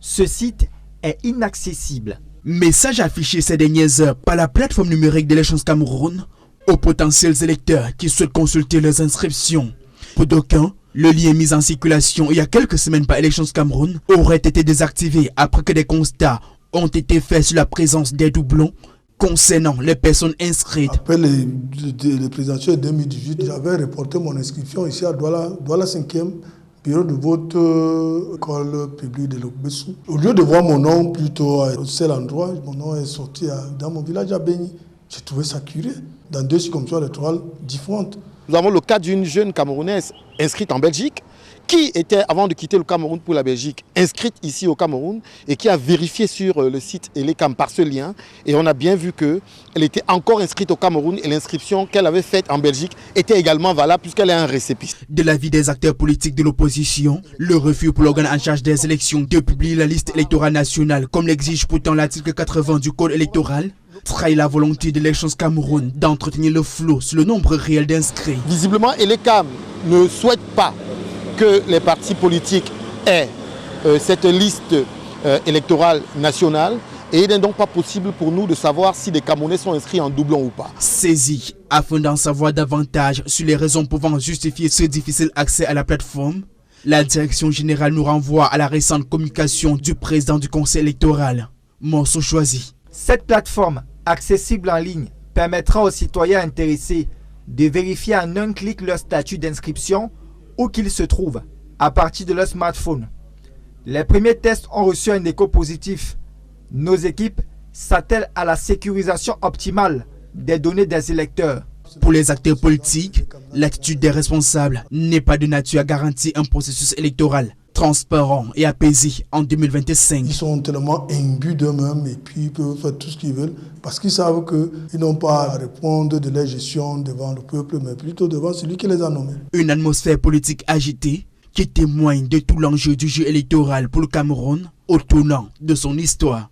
Ce site est inaccessible. Message affiché ces dernières heures par la plateforme numérique d'Elections Cameroun aux potentiels électeurs qui souhaitent consulter leurs inscriptions. Pour d'aucuns, le lien mis en circulation il y a quelques semaines par Elections Cameroun aurait été désactivé après que des constats ont été faits sur la présence des doublons concernant les personnes inscrites. Après les présidentielles 2018, j'avais reporté mon inscription ici à Douala 5e, bureau de vote, école publique de l'Okbessou. Au lieu de voir mon nom plutôt au seul endroit, mon nom est sorti dans mon village à Béni. J'ai trouvé ça curieux, dans 2 circonscriptions électorales différentes. Nous avons le cas d'une jeune Camerounaise inscrite en Belgique, qui était, avant de quitter le Cameroun pour la Belgique, inscrite ici au Cameroun et qui a vérifié sur le site Elecam par ce lien. Et on a bien vu qu'elle était encore inscrite au Cameroun et l'inscription qu'elle avait faite en Belgique était également valable puisqu'elle est un récépissé. De l'avis des acteurs politiques de l'opposition, le refus pour l'organe en charge des élections de publier la liste électorale nationale, comme l'exige pourtant l'article 80 du Code électoral, trahit la volonté d'Elections Cameroun d'entretenir le flou sur le nombre réel d'inscrits. Visiblement, Elecam ne souhaite pas que les partis politiques aient cette liste électorale nationale et il n'est donc pas possible pour nous de savoir si les Camerounais sont inscrits en doublon ou pas. Saisi afin d'en savoir davantage sur les raisons pouvant justifier ce difficile accès à la plateforme, la direction générale nous renvoie à la récente communication du président du conseil électoral, Morceau Choisi. Cette plateforme accessible en ligne permettra aux citoyens intéressés de vérifier en un clic leur statut d'inscription où qu'ils se trouvent à partir de leur smartphone. Les premiers tests ont reçu un écho positif. Nos équipes s'attellent à la sécurisation optimale des données des électeurs. Pour les acteurs politiques, l'attitude des responsables n'est pas de nature à garantir un processus électoral transparent et apaisé en 2025. Ils sont tellement imbus d'eux-mêmes et puis ils peuvent faire tout ce qu'ils veulent parce qu'ils savent qu'ils n'ont pas à répondre de leur gestion devant le peuple, mais plutôt devant celui qui les a nommés. Une atmosphère politique agitée qui témoigne de tout l'enjeu du jeu électoral pour le Cameroun au tournant de son histoire.